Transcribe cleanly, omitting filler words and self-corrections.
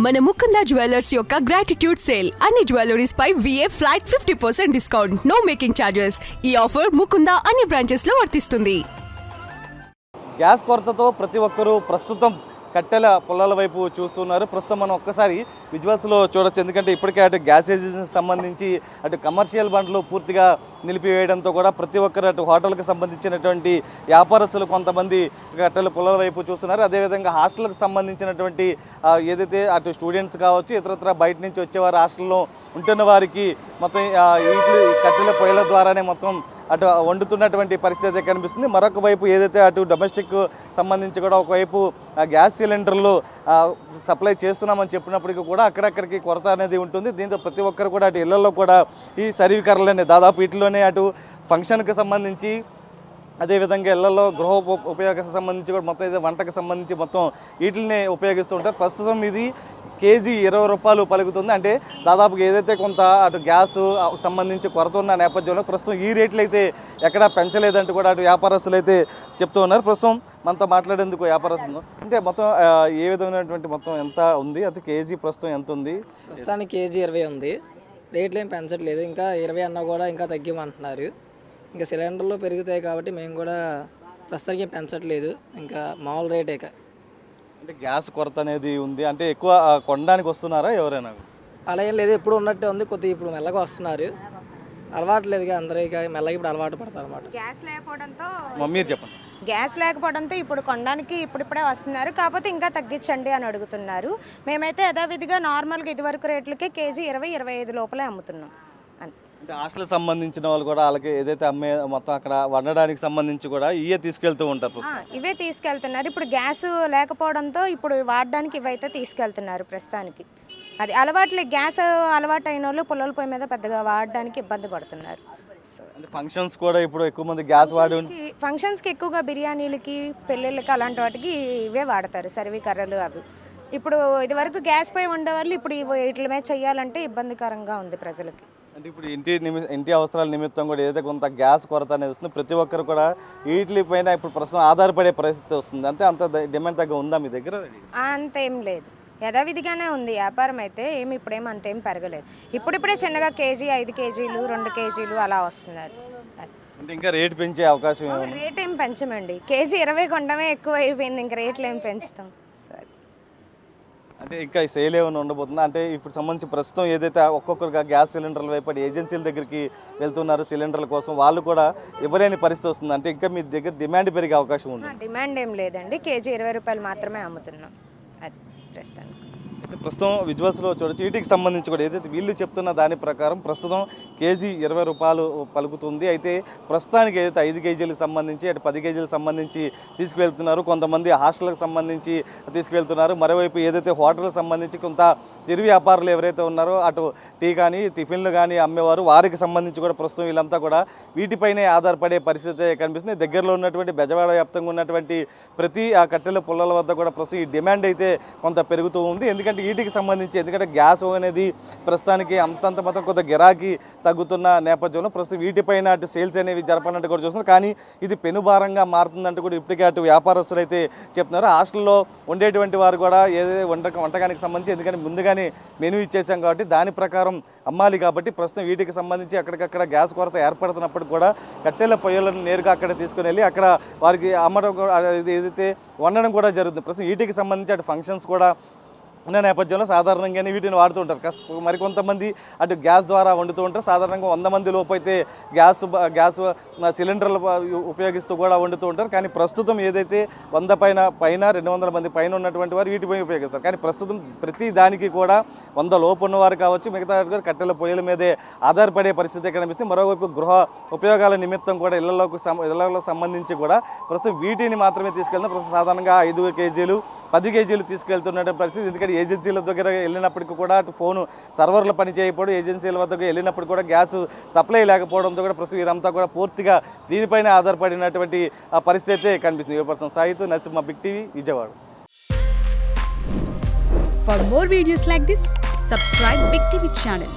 మన ముకుంద జ్యువెలర్స్ యొక్క gratitude sale అన్ని జ్యువెలరీస్ పై VA flat 50% discount, no making charges. ఈ ఆఫర్ ముకుంద అన్ని బ్రాంచెస్ లో వర్తిస్తుంది. గ్యాస్ కొరతతో ప్రతి ఒక్కరూ ప్రస్తుతం కట్టెల పొలాల వైపు చూస్తున్నారు. ప్రస్తుతం మనం ఒక్కసారి విజువల్స్లో చూడొచ్చు. ఎందుకంటే ఇప్పటికే అటు గ్యాస్ ఏజెన్సీకి సంబంధించి అటు కమర్షియల్ బండ్లు పూర్తిగా నిలిపివేయడంతో కూడా ప్రతి ఒక్కరు అటు హోటల్కి సంబంధించినటువంటి వ్యాపారస్తులు కొంతమంది కట్టెల పొలాల వైపు చూస్తున్నారు. అదేవిధంగా హాస్టల్కి సంబంధించినటువంటి ఏదైతే అటు స్టూడెంట్స్ కావచ్చు, ఇతరత్ర బయట నుంచి వచ్చేవారు హాస్టల్లో ఉంటున్న వారికి మొత్తం ఈ కట్టెల పొయ్యిల ద్వారానే మొత్తం అటు వండుతున్నటువంటి పరిస్థితి కనిపిస్తుంది. మరొక వైపు ఏదైతే అటు డొమెస్టిక్ సంబంధించి కూడా ఒకవైపు గ్యాస్ సిలిండర్లు సప్లై చేస్తున్నామని చెప్పినప్పటికీ కూడా అక్కడక్కడికి కొరత అనేది ఉంటుంది. దీంతో ప్రతి ఒక్కరు కూడా అటు ఇళ్లలో కూడా ఈ సర్వీకర్రలనే దాదాపు వీటిలోనే అటు ఫంక్షన్కి సంబంధించి, అదేవిధంగా ఇళ్లలో గృహ ఉపయోగానికి సంబంధించి కూడా మొత్తం ఏదో వంటకు సంబంధించి మొత్తం వీటిని ఉపయోగిస్తూ ఉంటారు. ప్రస్తుతం ఇది కేజీ 20 రూపాయలు పలుకుతుంది. అంటే దాదాపుగా ఏదైతే కొంత అటు గ్యాస్ సంబంధించి కొరత ఉన్న నేపథ్యంలో ప్రస్తుతం ఈ రేట్లు అయితే ఎక్కడా పెంచలేదంటూ కూడా అటు వ్యాపారస్తులు అయితే చెప్తూ ఉన్నారు. ప్రస్తుతం మనతో మాట్లాడేందుకు వ్యాపారస్తులు అంటే మొత్తం ఏ విధమైనటువంటి మొత్తం ఎంత ఉంది, అది కేజీ ప్రస్తుతం ఎంత ఉంది? ప్రస్తుతానికి కేజీ 20 ఉంది. రేట్లు ఏం పెంచట్లేదు. ఇంకా 20 అన్నా కూడా ఇంకా తగ్గిమంటున్నారు. ఇంకా సిలిండర్లు పెరుగుతాయి కాబట్టి మేము కూడా ప్రస్తుతానికి పెంచట్లేదు. ఇంకా మామూలు రేటే. అంటే గ్యాస్ కొరత అనేది ఉంది అంటే ఎక్కువ కొనడానికి వస్తున్నారా ఎవరైనా? అలా ఏం లేదు, ఎప్పుడు ఉన్నట్టే ఉంది. కొద్దిగా ఇప్పుడు మెల్లగా వస్తున్నారు. అలవాటు లేదుగా అందరూ, ఇక మెల్లగా ఇప్పుడు అలవాటు పడతారు అన్నమాట. గ్యాస్ లేకపోవడంతో మీరు చెప్పండి. గ్యాస్ లేకపోవడంతో ఇప్పుడు కొనడానికి ఇప్పుడిప్పుడే వస్తున్నారు. కాకపోతే ఇంకా తగ్గించండి అని అడుగుతున్నారు. మేమైతే యథావిధిగా నార్మల్గా ఇదివరకు రేట్లకే కేజీ 20-25 లోపలే అమ్ముతున్నాం. అంటే హాస్టల్ సంబంధించిన వాళ్ళు కూడా వాళ్ళకి ఏదైతే అమ్మే మొత్తం అక్కడ వండడానికి సంబంధించి కూడా ఇవే తీసుకెళ్తూ ఉంటారు. ఇవే తీసుకెళ్తున్నారు. ఇప్పుడు గ్యాస్ లేకపోవడంతో ఇప్పుడు వాడడానికి ఇవైతే తీసుకెళ్తున్నారు ప్రస్తుతానికి. అది అలవాట్లు, గ్యాస్ అలవాటు అయిన వాళ్ళు పుల్లల పొయ్యి మీద పెద్దగా వాడడానికి ఇబ్బంది పడుతున్నారు. అంటే ఫంక్షన్స్ కూడా ఇప్పుడు ఎక్కువ మంది గ్యాస్ వాడి ఫంక్షన్స్కి ఎక్కువగా బిర్యానీలకి, పెళ్ళిళ్ళకి అలాంటి వాటికి ఇవే వాడతారు, సర్వీ కర్రలు అవి. ఇప్పుడు ఇదివరకు గ్యాస్ పొయ్యి ఉండేవాళ్ళు ఇప్పుడు వీటి మీద చేయాలంటే ఇబ్బందికరంగా ఉంది ప్రజలకి. అంటే ఇప్పుడు ఇంటి అవసరాల నిమిత్తం కూడా ఏదైతే కొంత గ్యాస్ కొరత అనేది వస్తుంది, ప్రతి ఒక్కరు కూడా వీటి పైన ఇప్పుడు ప్రస్తుతం ఆధారపడే పరిస్థితి వస్తుంది. అంటే అంత డిమాండ్ తగ్గ ఉందా మీ దగ్గర? అంతేం లేదు, యథావిధిగానే ఉంది వ్యాపారం అయితే. ఇప్పుడేం అంతేం పెరగలేదు. ఇప్పుడిప్పుడే చిన్నగా కేజీ 5 కేజీలు 2 కేజీలు అలా వస్తున్నారు. అంటే ఇంకా రేట్ పెంచే అవకాశం? రేట్ ఏం పెంచమండి, కేజీ 20 కొనడమే ఎక్కువ అయిపోయింది. ఇంకా రేట్లు ఏం పెంచుతాం? సరే, అంటే ఇంకా సేల్ ఏమైనా ఉండబోతుందా? అంటే ఇప్పుడు సంబంధించి ప్రస్తుతం ఏదైతే ఒక్కొక్కరుగా గ్యాస్ సిలిండర్ల వైపు ఏజెన్సీల దగ్గరికి వెళ్తున్నారు సిలిండర్ల కోసం, వాళ్ళు కూడా ఇవ్వలేని పరిస్థితి వస్తుంది. అంటే ఇంకా మీ దగ్గర డిమాండ్ పెరిగే అవకాశం ఉంది? డిమాండ్ ఏం లేదండి, కేజీ 20 రూపాయలు మాత్రమే అమ్ముతున్నాం. అది ప్రస్తుతానికి. ప్రస్తుతం విజువల్స్లో చూడొచ్చు. వీటికి సంబంధించి కూడా ఏదైతే వీళ్ళు చెప్తున్న దాని ప్రకారం ప్రస్తుతం కేజీ 20 రూపాయలు పలుకుతుంది. అయితే ప్రస్తుతానికి ఏదైతే 5 కేజీలకు సంబంధించి అటు 10 కేజీలకు సంబంధించి తీసుకువెళ్తున్నారు. కొంతమంది హాస్టల్కి సంబంధించి తీసుకువెళ్తున్నారు. మరోవైపు ఏదైతే హోటల్కి సంబంధించి కొంత చిరు వ్యాపారులు ఎవరైతే ఉన్నారో అటు టీ కానీ టిఫిన్లు కానీ అమ్మేవారు, వారికి సంబంధించి కూడా ప్రస్తుతం వీళ్ళంతా కూడా వీటిపైనే ఆధారపడే పరిస్థితి కనిపిస్తుంది. దగ్గరలో ఉన్నటువంటి బెజవాడ వ్యాప్తంగా ఉన్నటువంటి ప్రతి ఆ కట్టెల పుల్లల వద్ద కూడా ప్రస్తుతం ఈ డిమాండ్ అయితే కొంత పెరుగుతూ ఉంది. ఎందుకంటే వీటికి సంబంధించి గ్యాస్ అనేది ప్రస్తుతానికి అంతంత మాత్రం కొంత గిరాకీ తగ్గుతున్న నేపథ్యంలో ప్రస్తుతం వీటిపైన అటు సేల్స్ అనేవి జరపాలంటే కూడా చూస్తున్నారు. కానీ ఇది పెనుభారంగా మారుతుందంటూ కూడా ఇప్పటికే అటు వ్యాపారస్తులు అయితే చెప్తున్నారు. హాస్టల్లో ఉండేటువంటి వారు కూడా ఏదైతే వంటకానికి సంబంధించి ఎందుకంటే ముందుగానే మెనూ ఇచ్చేసాం కాబట్టి దాని ప్రకారం అమ్మాలి కాబట్టి ప్రస్తుతం వీటికి సంబంధించి అక్కడికక్కడ గ్యాస్ కొరత ఏర్పడుతున్నప్పుడు కూడా కట్టెల పొయ్యలను నేరుగా అక్కడ తీసుకుని వెళ్ళి అక్కడ వారికి అమ్మడం ఏదైతే వండడం కూడా జరుగుతుంది. ప్రస్తుతం వీటికి సంబంధించి అటు ఫంక్షన్స్ కూడా ఉన్న నేపథ్యంలో సాధారణంగానే వీటిని వాడుతూ ఉంటారు. మరికొంతమంది అటు గ్యాస్ ద్వారా వండుతూ ఉంటారు. సాధారణంగా 100 మంది లోపు అయితే గ్యాస్ సిలిండర్లు ఉపయోగిస్తూ కూడా వండుతూ ఉంటారు. కానీ ప్రస్తుతం ఏదైతే 100 పైన 200 మంది పైన ఉన్నటువంటి వారు వీటిపై ఉపయోగిస్తారు. కానీ ప్రస్తుతం ప్రతి దానికి కూడా 100 లోపు ఉన్నవారు కావచ్చు, మిగతా కట్టెల పొయ్యిల మీదే ఆధారపడే పరిస్థితి కనిపిస్తుంది. మరోవైపు గృహ ఉపయోగాల నిమిత్తం కూడా ఇళ్లలో సంబంధించి కూడా ప్రస్తుతం వీటిని మాత్రమే తీసుకెళ్తాం. ప్రస్తుతం సాధారణంగా 5 కేజీలు 10 కేజీలు తీసుకెళ్తున్న పరిస్థితి. ఎందుకంటే ఏజెన్సీల దగ్గర వెళ్ళినప్పటికీ కూడా అటు ఫోను సర్వర్లు పనిచేయకపోవడం, ఏజెన్సీల వద్దకు వెళ్ళినప్పుడు కూడా గ్యాస్ సప్లై లేకపోవడంతో కూడా ప్రస్తుతం ఇదంతా కూడా పూర్తిగా దీనిపైన ఆధారపడినటువంటి పరిస్థితి కనిపిస్తుంది. పర్సన్ సాయిత్ Narasimha, big TV, Vijayawada. For more videos like this, subscribe Big TV channel.